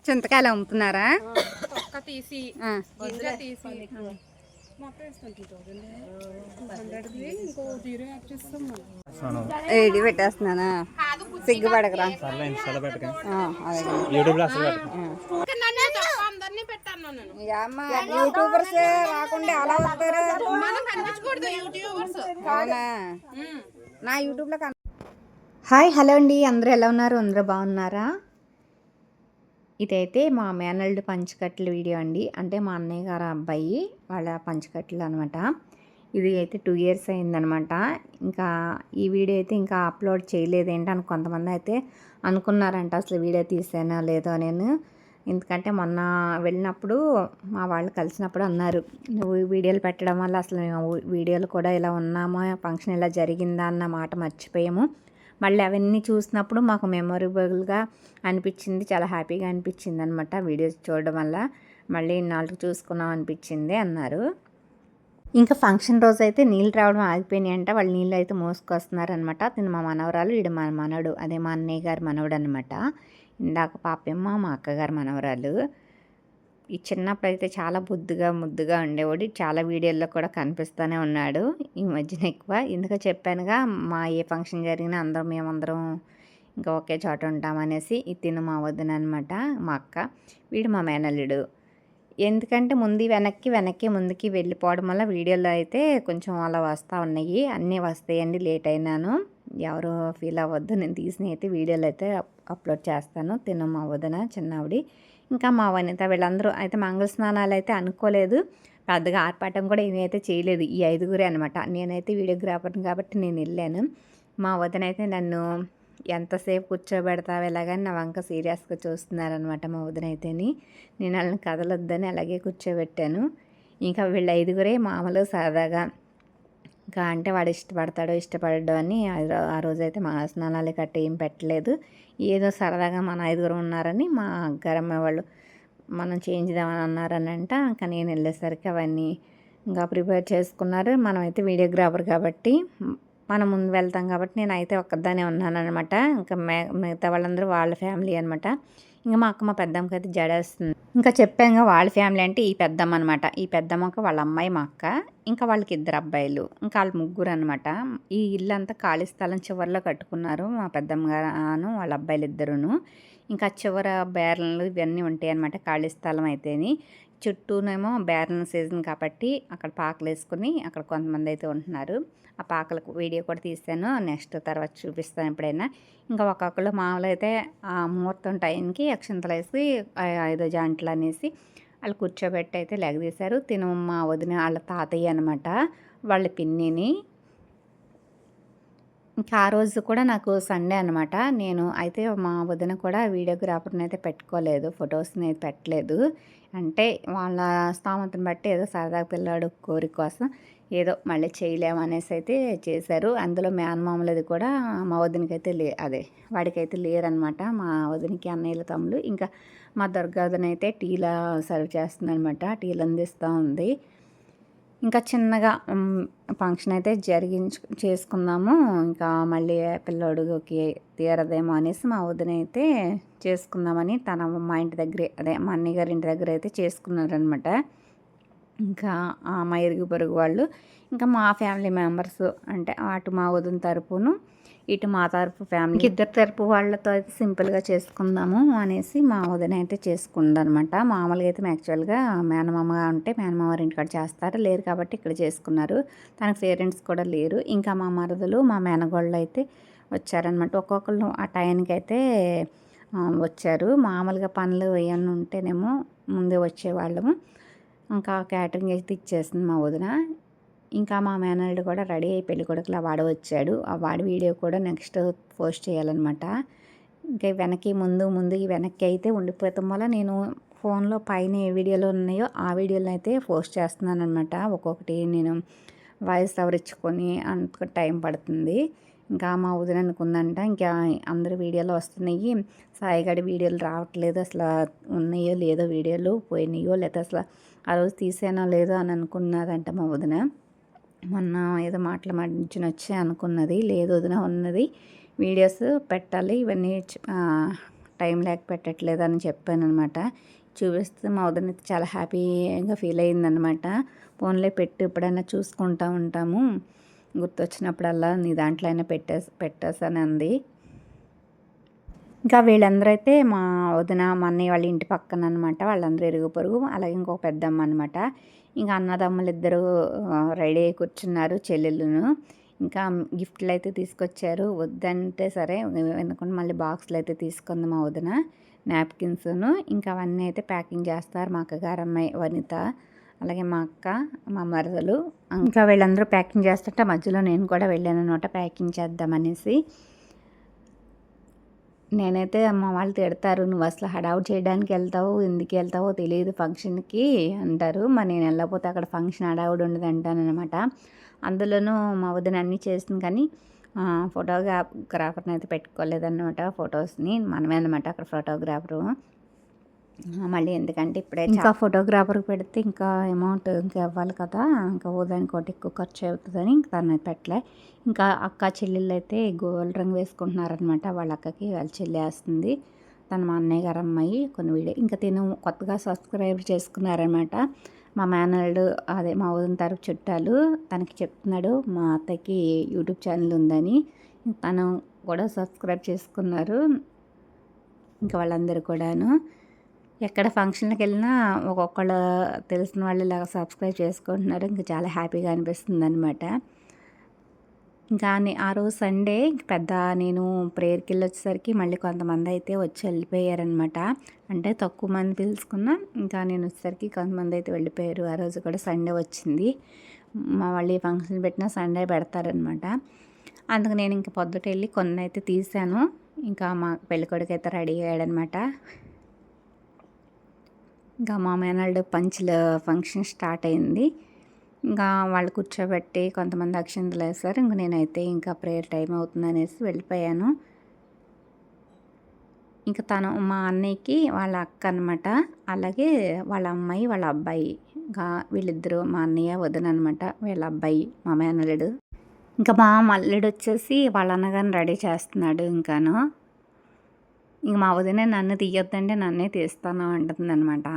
చింతకాయలు అమ్ముతున్నారా? తీసి తీసి ఏడి పెట్టేస్తున్నానా? సిగ్గుపడకరా. యూట్యూబర్స్ రాకుండా అలా వస్తారా? అవునా? నా యూట్యూబ్లో హాయ్ హలో అండి, అందరూ ఎలా ఉన్నారు? అందరూ బాగున్నారా? ఇదైతే మా మేనల్డ్ పంచకట్ల వీడియో అండి. అంటే మా అన్నయ్య గారు అబ్బాయి వాళ్ళ పంచకట్లు అనమాట. ఇది అయితే 2 years అయిందనమాట. ఇంకా ఈ వీడియో అయితే ఇంకా అప్లోడ్ చేయలేదు ఏంటని కొంతమంది అయితే అనుకున్నారంట, అసలు వీడియో తీసానా లేదో నేను. ఎందుకంటే మొన్న వెళ్ళినప్పుడు మా వాళ్ళు కలిసినప్పుడు అన్నారు, నువ్వు వీడియోలు పెట్టడం వల్ల అసలు మేము వీడియోలు కూడా ఇలా ఉన్నామో, ఫంక్షన్ ఇలా జరిగిందా అన్న మాట మర్చిపోయాము. మళ్ళీ అవన్నీ చూసినప్పుడు మాకు మెమొరబుల్గా అనిపించింది, చాలా హ్యాపీగా అనిపించింది అనమాట. వీడియోస్ చూడడం వల్ల మళ్ళీ ఇన్నాళ్ళకి చూసుకున్నాం అనిపించింది అన్నారు. ఇంకా ఫంక్షన్ రోజు అయితే నీళ్ళు రావడం ఆగిపోయినాయి అంట. వాళ్ళు నీళ్ళు అయితే మోసుకొస్తున్నారనమాట. తిను మా మనవరాలు, వీడు మా మనవడు, అదే మా అన్నయ్య గారు మనవడు అనమాట. ఇందాక పాపేమ్మ మా అక్కగారు మనవరాలు. ఈ చిన్నప్పుడు అయితే చాలా ముద్దుగా ఉండేవాడు. చాలా వీడియోల్లో కూడా కనిపిస్తూనే ఉన్నాడు. ఈ మధ్యన ఎక్కువ ఎందుకో చెప్పానుగా, మా ఏ ఫంక్షన్ జరిగినా మేమందరం ఇంకా ఒకే చోట ఉంటామనేసి. తిను మా వదిన అనమాట, మా అక్క. వీడు మా మేనల్లుడు. ఎందుకంటే వెనక్కి ముందుకి వెళ్ళిపోవడం వల్ల వీడియోలో అయితే కొంచెం అలా వస్తూ ఉన్నాయి. అన్నీ వస్తాయండి, లేట్ అయినాను, ఎవరు ఫీల్ అవ్వద్దు. నేను తీసిన అయితే వీడియోలు అయితే అప్లోడ్ చేస్తాను. తిను మా వదిన చిన్నవిడి, ఇంకా మా వనిత, వీళ్ళందరూ అయితే మంగళ స్నానాలు అయితే అనుకోలేదు, పెద్దగా ఆర్పాటం కూడా ఏమైతే చేయలేదు. ఈ 5గురే అనమాట. నేనైతే వీడియోగ్రాఫర్ని కాబట్టి నేను వెళ్ళాను. మా వదిన అయితే నన్ను ఎంతసేపు కూర్చోబెడతావు ఎలాగని నా వంక సీరియస్గా చూస్తున్నారనమాట మా వదిన అయితేని. నేను వాళ్ళని కదలొద్దని అలాగే కూర్చోబెట్టాను. ఇంకా వీళ్ళు 5గురే మామూలు సరదాగా, ఇంకా అంటే వాడు ఇష్టపడ్డాడు అని ఆ రోజైతే మా స్నానాలు కట్ట ఏం పెట్టలేదు. ఏదో సరదాగా మన 5గురు ఉన్నారని మా గరమ్మ వాళ్ళు మనం చేయించుదామని అన్నారని అంట. ఇంకా నేను వెళ్ళేసరికి అవన్నీ ఇంకా ప్రిపేర్ చేసుకున్నారు. మనమైతే వీడియోగ్రాఫర్ కాబట్టి మనం ముందు వెళ్తాం కాబట్టి నేనైతే ఒక్కదానే ఉన్నాను అనమాట. ఇంకా మిగతా వాళ్ళందరూ వాళ్ళ ఫ్యామిలీ అనమాట. ఇంకా మా అక్క మా పెద్దమ్మకి అయితే జడేస్తుంది. ఇంకా చెప్పాక వాళ్ళ ఫ్యామిలీ అంటే ఈ పెద్దమ్మ అనమాట. ఈ పెద్దమ్మకి వాళ్ళ అమ్మాయి మా అక్క, ఇంకా వాళ్ళకి 2 అబ్బాయిలు, ఇంకా వాళ్ళు 3 అనమాట. ఈ ఇల్లు అంతా ఖాళీ స్థలం చివరిలో కట్టుకున్నారు మా పెద్దమ్మ గారు వాళ్ళ అబ్బాయిలు 2. ఇంకా చివర బేరన్లు ఇవన్నీ ఉంటాయి అనమాట ఖాళీ స్థలం అయితేని. చుట్టూనేమో బేరన్ సీజన్ కాబట్టి అక్కడ పాకలు వేసుకుని అక్కడ కొంతమంది అయితే ఉంటున్నారు. ఆ పాకలకు వీడియో కూడా తీసాను, నెక్స్ట్ తర్వాత చూపిస్తాను ఎప్పుడైనా. ఇంకా ఒక్కొక్కళ్ళు మామూలు అయితే ఆ ముహూర్తం టైంకి అక్షంతలు వేసి 5 జాంట్లు అనేసి వాళ్ళు కూర్చోబెట్టి అయితే లెగదీశారు. తిను మా వదిన వాళ్ళ తాతయ్య అనమాట, వాళ్ళ పిన్నిని. ఇంకా ఆ రోజు కూడా నాకు సండే అనమాట. నేను అయితే మా వదిన కూడా వీడియోగ్రాఫర్ని అయితే పెట్టుకోలేదు, ఫొటోస్ని అయితే పెట్టలేదు. అంటే వాళ్ళ స్తోమతను బట్టి ఏదో సరదాగా పిల్లాడు కోరిక కోసం ఏదో మళ్ళీ చేయలేమనేసి అయితే చేశారు. అందులో మేనమామలది కూడా మా వదినకి అయితే వాడికైతే లేరనమాట. మా వదినకి అన్నయ్యల తమ్ముడు. ఇంకా మా దుర్గావదిన అయితే టీలా సర్వ్ చేస్తుందనమాట, టీలు అందిస్తూ ఉంది. ఇంకా చిన్నగా ఫంక్షన్ అయితే చేసుకుందాము, ఇంకా మళ్ళీ పిల్లోడికి తీరదేమో అనేసి మా వదిన అయితే చేసుకుందామని మా ఇంటి దగ్గరే, అదే మా అన్నయ్య గారి ఇంటి దగ్గర అయితే చేసుకున్నారనమాట. ఇంకా మా ఇరుగు పొరుగు వాళ్ళు, ఇంకా మా ఫ్యామిలీ మెంబర్స్, అంటే అటు మా వదిన తరపును ఇటు మా తరపు ఫ్యామిలీ 2 తరపు వాళ్ళతో అయితే సింపుల్గా చేసుకుందాము అనేసి మా వదిన అయితే చేసుకుందనమాట. మామూలుగా అయితే యాక్చువల్గా మేనమామ ఉంటే మేనమామ ఇంటికాడ చేస్తారు, లేరు కాబట్టి ఇక్కడ చేసుకున్నారు. తనకు పేరెంట్స్ కూడా లేరు. ఇంకా మా మరదలు మా మేనగోళ్ళు అయితే వచ్చారనమాట. ఒక్కొక్కళ్ళు ఆ టైంకి అయితే వచ్చారు. మామూలుగా పనులు ఏమన్నా ఉంటేనేమో ముందే వచ్చేవాళ్ళము. ఇంకా క్యాటరింగ్ అయితే ఇచ్చేసింది మా వదిన. ఇంకా మా మేనల్డ్ కూడా రెడీ అయ్యి పెళ్ళికొడుకులా వాడు వచ్చాడు. ఆ వాడి వీడియో కూడా నెక్స్ట్ పోస్ట్ చేయాలన్నమాట. ఇంకా వెనక్కి అయితే ఉండిపోతాం వల్ల నేను ఫోన్లో పైన ఏ వీడియోలు ఉన్నాయో ఆ వీడియోలను అయితే పోస్ట్ చేస్తున్నాను అనమాట. ఒక్కొక్కటి నేను వాయిస్ ఓవర్ ఇచ్చుకొని అంత టైం పడుతుంది. ఇంకా మా వదిన అనుకుందంట, ఇంకా అందరు వీడియోలు వస్తున్నాయి, సాయిగడి వీడియోలు రావట్లేదు, అసలు ఉన్నాయో లేదో వీడియోలు పోయినాయో లేదా అసలు ఆ రోజు తీసానో లేదో అని అనుకున్నదంట మా వదిన. మొన్న ఏదో మాటల మధ్యన వచ్చి అనుకున్నది, లేదు వదిన ఉన్నది, వీడియోస్ పెట్టాలి, ఇవన్నీ టైం లేక పెట్టట్లేదు అని చెప్పాను అనమాట. చూపిస్తే మా వదిన చాలా హ్యాపీగా ఫీల్ అయిందనమాట. ఫోన్లో పెట్టి ఎప్పుడైనా చూసుకుంటూ ఉంటాము, గుర్తొచ్చినప్పుడల్లా నీ దాంట్లో అయినా పెట్టేసాను అంది. ఇంకా వీళ్ళందరూ అయితే మా వదిన మా అన్నయ్య వాళ్ళ ఇంటి పక్కన అనమాట. వాళ్ళందరూ ఇరుగు పొరుగు, అలాగే ఇంకొక పెద్దమ్మ అనమాట. ఇంకా అన్నదమ్ములు ఇద్దరు రెడీ అయ్యి కూర్చున్నారు, చెల్లెళ్ళును. ఇంకా గిఫ్ట్లు అయితే తీసుకొచ్చారు. వద్దంటే సరే ఎందుకంటే మళ్ళీ బాక్సులు అయితే తీసుకుంది మా వదిన, నాప్కిన్స్ను. ఇంకా అవన్నీ అయితే ప్యాకింగ్ చేస్తారు మా అక్కగారు అమ్మాయి వనిత, అలాగే మా అక్క, మా మరదలు. ఇంకా వీళ్ళందరూ ప్యాకింగ్ చేస్తుంటే మధ్యలో నేను కూడా వెళ్ళాను అనమాట ప్యాకింగ్ చేద్దామనేసి. నేనైతే అమ్మ వాళ్ళు తిడతారు, నువ్వు అసలు హడావుడి చేయడానికి వెళ్తావు, ఎందుకు వెళ్తావో తెలియదు ఫంక్షన్కి అంటారు. మరి నేను వెళ్ళకపోతే అక్కడ ఫంక్షన్ హడావుడి ఉండదు అంటానమాట. అందులోనూ మా వదిన అన్నీ చేస్తుంది, కానీ ఫోటోగ్రాఫర్ని అయితే పెట్టుకోలేదన్నమాట. ఫొటోస్ని మనమే అనమాట అక్కడ ఫోటోగ్రాఫరు. మళ్ళీ ఎందుకంటే ఇప్పుడే ఇంకా ఫోటోగ్రాఫర్కి పెడితే ఇంకా అమౌంట్ ఇంకా ఇవ్వాలి కదా, ఇంకా దానికి ఒకటి ఎక్కువ ఖర్చు అవుతుందని ఇంకా తను పెట్టలే. ఇంకా అక్క చెల్లెళ్ళు అయితే గోల్డ్ రంగు వేసుకుంటున్నారనమాట. వాళ్ళ అక్కకి వాళ్ళ చెల్లి వేస్తుంది, తను మా అన్నయ్య గారు అమ్మాయి. కొన్ని వీడియో ఇంకా తిను కొత్తగా సబ్స్క్రైబ్ చేసుకున్నారనమాట. మా మేనల్డ్ అదే మా వదిన తరపు చుట్టాలు తనకి చెప్తున్నాడు మా అత్తకి యూట్యూబ్ ఛానల్ ఉందని. తను కూడా సబ్స్క్రైబ్ చేసుకున్నారు. ఇంకా వాళ్ళందరూ కూడాను ఎక్కడ ఫంక్షన్కి వెళ్ళినా ఒక్కొక్కళ్ళు తెలిసిన వాళ్ళు ఇలాగ సబ్స్క్రైబ్ చేసుకుంటున్నారు. ఇంకా చాలా హ్యాపీగా అనిపిస్తుంది అనమాట. ఇంకా ఆ రోజు సండే పెద్ద నేను ప్రేయర్కి వెళ్ళొచ్చేసరికి మళ్ళీ కొంతమంది అయితే వచ్చి వెళ్ళిపోయారనమాట. అంటే తక్కువ మంది పిలుచుకున్నా, ఇంకా నేను వచ్చేసరికి కొంతమంది అయితే వెళ్ళిపోయారు. ఆ రోజు కూడా సండే వచ్చింది. మా వాళ్ళు ఈ ఫంక్షన్ పెట్టినా సండే పెడతారనమాట. అందుకు నేను ఇంక పొద్దుట వెళ్ళి కొన్ని అయితే తీసాను. ఇంకా మా పెళ్ళికొడుకు అయితే రెడీ అయ్యాడనమాట. ఇంకా మా మేనల్డ్ పంచుల ఫంక్షన్ స్టార్ట్ అయింది. ఇంకా వాళ్ళు కూర్చోబెట్టి కొంతమంది అక్షంతలు వేస్తారు. ఇంక నేనైతే ఇంకా ప్రేయర్ టైం అవుతుందనేసి వెళ్ళిపోయాను. ఇంకా తను మా అన్నయ్యకి వాళ్ళ అక్క అనమాట, అలాగే వాళ్ళ అమ్మాయి వాళ్ళ అబ్బాయి, ఇంకా వీళ్ళిద్దరూ మా అన్నయ్య వదిన అనమాట, వీళ్ళ అబ్బాయి మా మేనల్లుడు. ఇంకా మా మల్లుడు వచ్చేసి వాళ్ళ అన్నగారిని రెడీ చేస్తున్నాడు. ఇంక మా వదిన నన్ను తీయొద్దంటే నన్నే తీస్తాను అంటుంది అనమాట.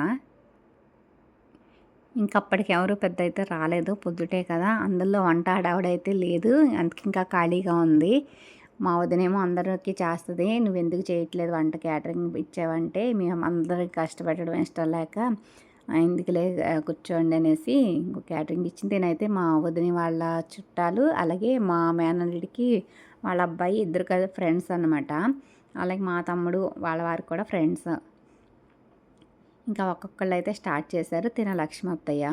ఇంకప్పటికి ఎవరు పెద్ద అయితే రాలేదు, పొద్దుటే కదా, అందులో వంట ఆడవిడైతే లేదు, అందుకే ఇంకా ఖాళీగా ఉంది. మా వదినేమో అందరికీ చేస్తుంది, నువ్వు ఎందుకు చేయట్లేదు వంట, క్యాటరింగ్ ఇచ్చావంటే మేము అందరికి కష్టపెట్టడం ఇష్టం లేక ఎందుకులే కూర్చోండి అనేసి క్యాటరింగ్ ఇచ్చింది. నేనైతే మా వదిన వాళ్ళ చుట్టాలు, అలాగే మా మేనల్లుడికి వాళ్ళ అబ్బాయి ఇద్దరు కదా ఫ్రెండ్స్ అనమాట, అలాగే మా తమ్ముడు వాళ్ళ వారికి కూడా ఫ్రెండ్స్. ఇంకా ఒక్కొక్కళ్ళు అయితే స్టార్ట్ చేశారు. తిన లక్ష్మి అత్తయ్య.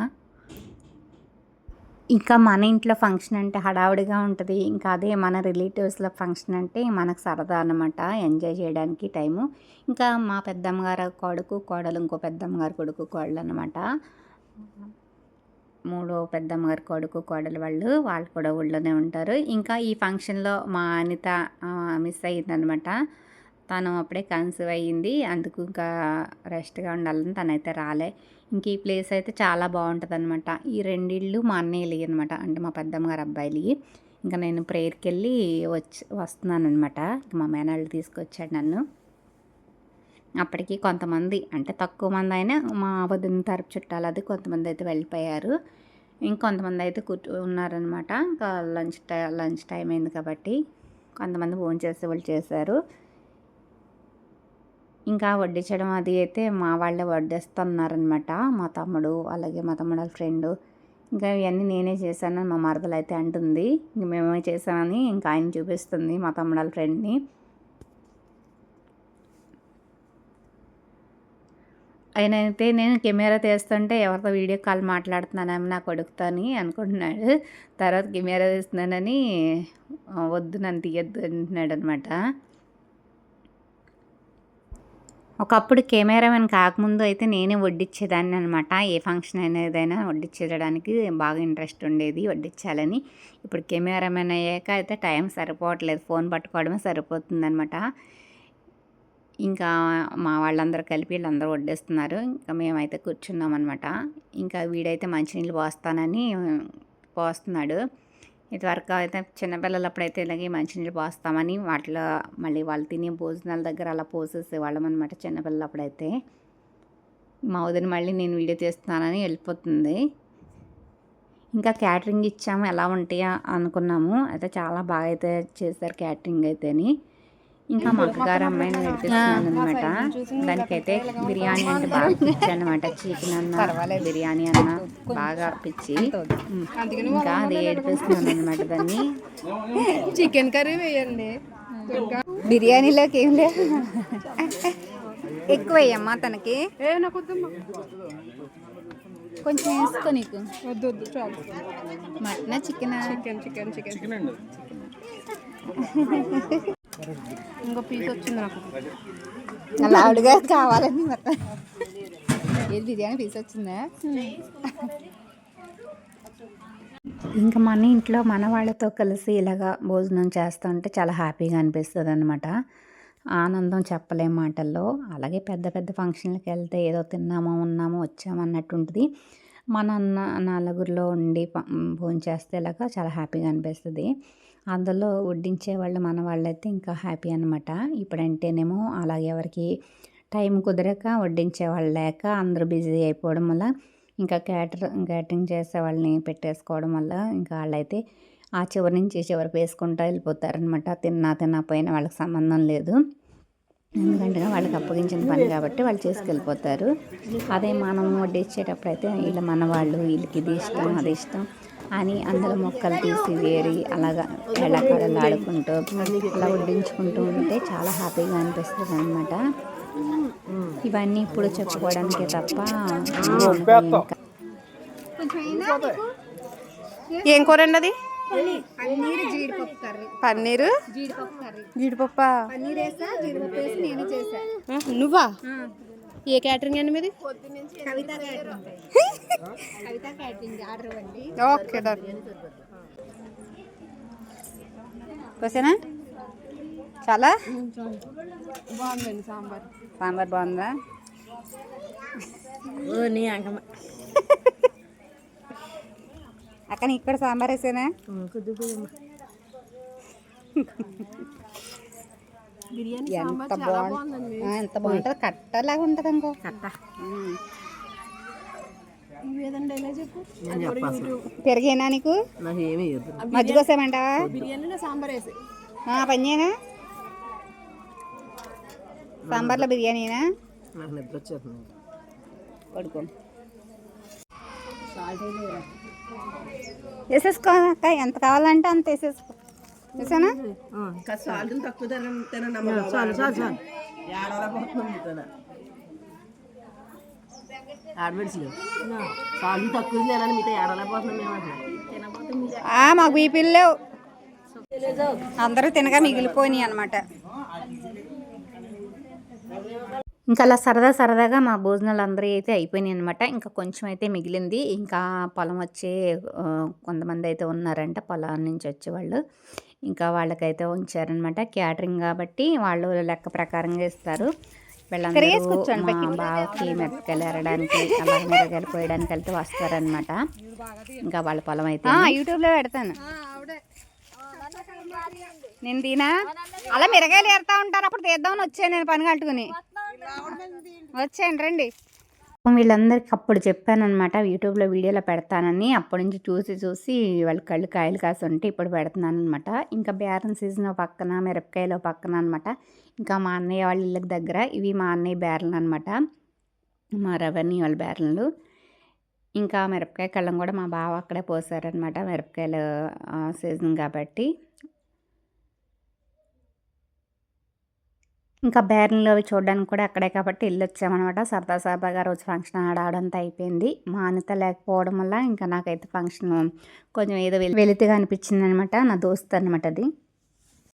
ఇంకా మన ఇంట్లో ఫంక్షన్ అంటే హడావుడిగా ఉంటుంది. ఇంకా అదే మన రిలేటివ్స్లో ఫంక్షన్ అంటే మనకు సరదా అనమాట, ఎంజాయ్ చేయడానికి టైము. ఇంకా మా పెద్దమ్మగారు కొడుకు కోడలు, ఇంకో పెద్దమ్మగారు కొడుకు కోడలు అనమాట. మూడో పెద్దమ్మగారు కొడుకు కోడలు వాళ్ళు కూడా ఊళ్ళోనే ఉంటారు. ఇంకా ఈ ఫంక్షన్లో మా అనిత మిస్ అయ్యిందనమాట. తను అప్పుడే కన్సీవ్ అయ్యింది, అందుకు ఇంకా రెస్ట్గా ఉండాలని తనైతే రాలే. ఇంక ఈ ప్లేస్ అయితే చాలా బాగుంటుంది అనమాట. ఈ రెండిళ్ళు మా అన్నయ్యలు అనమాట, అంటే మా పెద్దమ్మగారు అబ్బాయిలు. ఇంకా నేను ప్రేయర్కి వెళ్ళి వస్తున్నాను అనమాట. మా మేనల్ని తీసుకొచ్చాడు నన్ను. అప్పటికి కొంతమంది అంటే తక్కువ మంది అయినా మా వదిన తరపు చుట్టాలు అది కొంతమంది అయితే వెళ్ళిపోయారు. ఇంకొంతమంది అయితే ఉన్నారనమాట. ఇంకా లంచ్ టైం అయింది కాబట్టి కొంతమంది ఫోన్ చేసే వాళ్ళు చేశారు. ఇంకా వడ్డించడం అది అయితే మా వాళ్ళే వడ్డిస్తున్నారనమాట, మా తమ్ముడు అలాగే మా తమ్ముడు వాళ్ళ ఫ్రెండు. ఇంకా ఇవన్నీ నేనే చేశాను మా మరదలు అయితే అంటుంది. ఇంక మేమే చేసామని ఇంకా ఆయన చూపిస్తుంది మా తమ్ముడు వాళ్ళ ఫ్రెండ్ని. ఆయన అయితే నేను కెమెరా తీస్తుంటే ఎవరితో వీడియో కాల్ మాట్లాడుతున్నానేమో నా కొడుకుతోని అనుకుంటున్నాడు. తర్వాత కెమెరా తీస్తున్నానని వద్దు నన్ను తీయద్దు అంటున్నాడు అనమాట. ఒకప్పుడు కెమెరామెన్ కాకముందు అయితే నేనే వడ్డించేదాన్ని అనమాట. ఏ ఫంక్షన్ అయినా ఏదైనా వడ్డించేయడానికి బాగా ఇంట్రెస్ట్ ఉండేది, వడ్డించాలని. ఇప్పుడు కెమెరామెన్ అయ్యాక అయితే టైం సరిపోవట్లేదు, ఫోన్ పట్టుకోవడమే సరిపోతుందనమాట. ఇంకా మా వాళ్ళందరూ కలిపి వీళ్ళందరూ వడ్డిస్తున్నారు. ఇంకా మేమైతే కూర్చున్నాం అనమాట. ఇంకా వీడైతే మంచినీళ్ళు పోస్తానని పోస్తున్నాడు. ఇదివరకు అయితే చిన్నపిల్లలు అప్పుడైతే ఇలాగే మంచినీళ్ళు పోస్తామని వాటిలో మళ్ళీ వాళ్ళు తినే భోజనాల దగ్గర అలా పోసేసేవాళ్ళం అనమాట చిన్నపిల్లలు అప్పుడైతే. మా వదిన మళ్ళీ నేను వీడియో తీస్తున్నానని వెళ్ళిపోతుంది. ఇంకా క్యాటరింగ్ ఇచ్చాము, ఎలా ఉంటాయా అనుకున్నాము. అయితే చాలా బాగా అయితే చేశారు క్యాటరింగ్ అయితేని. ఇంకా మా అక్కగారు అమ్మాయిని నడిపిస్తున్నాను అనమాట. దానికైతే బిర్యానీ అంటే బాగా పిచ్చి అనమాట. చికెన్ అన్న బిర్యానీ అన్న బాగా పిచ్చి. ఇంకా అది ఏడిపిస్తున్నాను అనమాట దాన్ని. చికెన్ కర్రీ వేయండి. బిర్యానీలోకి ఏం లేదు, ఎక్కువ వేయమ్మా తనకి, కొంచెం వేసుకో. నీకు వద్దు వద్దు చాలు. Mutton chicken chicken chicken chicken ఇంకో పీస్ వచ్చింది నాకు. లావుడుగా కావాలని మొత్తం. ఏది బిర్యానీ పీస్ వచ్చిందా? ఇంకా మన ఇంట్లో మన వాళ్ళతో కలిసి ఇలాగా భోజనం చేస్తూ ఉంటే చాలా హ్యాపీగా అనిపిస్తుంది అనమాట. ఆనందం చెప్పలేం మాటల్లో. అలాగే పెద్ద పెద్ద ఫంక్షన్లకు వెళ్తే ఏదో తిన్నామో ఉన్నామో వచ్చామో అన్నట్టు ఉంటుంది. మన నలుగురిలో ఉండి భోజనం చేస్తే ఇలాగా చాలా హ్యాపీగా అనిపిస్తుంది. అందులో వడ్డించే వాళ్ళు మన వాళ్ళైతే ఇంకా హ్యాపీ అనమాట. ఇప్పుడంటేనేమో అలాగే ఎవరికి టైం కుదరక వడ్డించే వాళ్ళు లేక అందరూ బిజీ అయిపోవడం వల్ల ఇంకా క్యాటరింగ్ చేసే వాళ్ళని పెట్టేసుకోవడం వల్ల ఇంకా వాళ్ళైతే ఆ చివరి నుంచి చివరికి వేసుకుంటూ వెళ్ళిపోతారనమాట. తినకపోయినా వాళ్ళకి సంబంధం లేదు. ఎందుకంటే వాళ్ళకి అప్పగించిన పని కాబట్టి వాళ్ళు చేసుకెళ్ళిపోతారు. అదే మనం వడ్డించేటప్పుడు అయితే వీళ్ళు మన వాళ్ళు, వీళ్ళకి ఇది ఇష్టం అది ఇష్టం అని అందులో మొక్కలు తీసి వేరి అలాగా ఎడకడలు ఆడుకుంటూ అలా వడ్డించుకుంటూ ఉంటే చాలా హ్యాపీగా అనిపిస్తుంది అనమాట. ఇవన్నీ ఇప్పుడు చెప్పుకోవడానికే తప్ప. ఏం కూర అండి అది? పన్నీరు జీడిపప్పు కర్రీ. పన్నీరు జీడిపప్పు కర్రీ. జీడిపప్పా? పన్నీర్ వేసా, జీడిపప్పు వేసి నేనే చేశాను. నువ్వా? ఏ క్యాటరింగ్ అండి మీది? Kavitha catering. Kavitha catering order అండి. Okay done. కోసేనా? చాలా బాగుందండి సాంబార్. సాంబార్ బాగుందా? అక్క నీకు కూడా సాంబార్ వేసేనా? ఎంత బాగుంది, ఎంత బాగుంటుంది. కట్టలాగా ఉంటుంది అనుకో. కట్ట పెరిగేనా నీకు? మజ్జిగ కోసామంటావా? సాంబార్ వేసి పనిచేయనా? సాంబార్లో బిర్యానీనా? పడుకో. వేసేసుకో అక్క, ఎంత కావాలంటే అంత వేసేసుకో. వేసానా? మాకు బీపీలు లేవు, అందరూ తినగా మిగిలిపోయినాయి అనమాట. ఇంకా అలా సరదాగా మా భోజనాలు అందరూ అయితే అయిపోయినాయి అనమాట. ఇంకా కొంచెం అయితే మిగిలింది. ఇంకా పొలం వచ్చే కొంతమంది అయితే ఉన్నారంట, పొలం నుంచి వచ్చేవాళ్ళు. ఇంకా వాళ్ళకైతే ఉంచారనమాట. క్యాటరింగ్ కాబట్టి వాళ్ళు లెక్క ప్రకారంగా ఇస్తారు. వీళ్ళందరూ మా బావకి మిరపకాయలు ఎరడానికి అలాగే మిరపకాయలు పోయడానికి వెళ్తే వస్తారనమాట. ఇంకా వాళ్ళ పొలం అయితే యూట్యూబ్లో పెడతాను నేను. దీనా అలా మిరగాయలు ఏరుతా ఉంటారు, అప్పుడు తీద్దామని వచ్చాను నేను పని కట్టుకుని. వచ్చేయండి రండి. వీళ్ళందరికీ అప్పుడు చెప్పాను అనమాట, యూట్యూబ్లో వీడియోలో పెడతానని. అప్పటి నుంచి చూసి వాళ్ళ కళ్ళు కాయలు కాసి ఉంటే ఇప్పుడు పెడుతున్నాను అనమాట. ఇంకా బేరం సీజన్ పక్కన, మిరపకాయలు పక్కన అనమాట. ఇంకా మా అన్నయ్య వాళ్ళ ఇళ్ళకి దగ్గర ఇవి మా అన్నయ్య బేరలు అనమాట, మా రవణి వాళ్ళ బేరలు. ఇంకా మిరపకాయ కళ్ళం కూడా మా బావ అక్కడే పోసారనమాట, మిరపకాయలు సీజన్ కాబట్టి. ఇంకా బేరన్లు అవి చూడడానికి కూడా అక్కడే కాబట్టి వెళ్ళి వచ్చామన్నమాట. సరదాగా రోజు ఫంక్షన్ ఆడంతా అయిపోయింది. మా అనిత లేకపోవడం వల్ల ఇంకా నాకైతే ఫంక్షన్ కొంచెం ఏదో వెలితిగా అనిపించింది అనమాట. నా దోస్త్ అనమాట అది.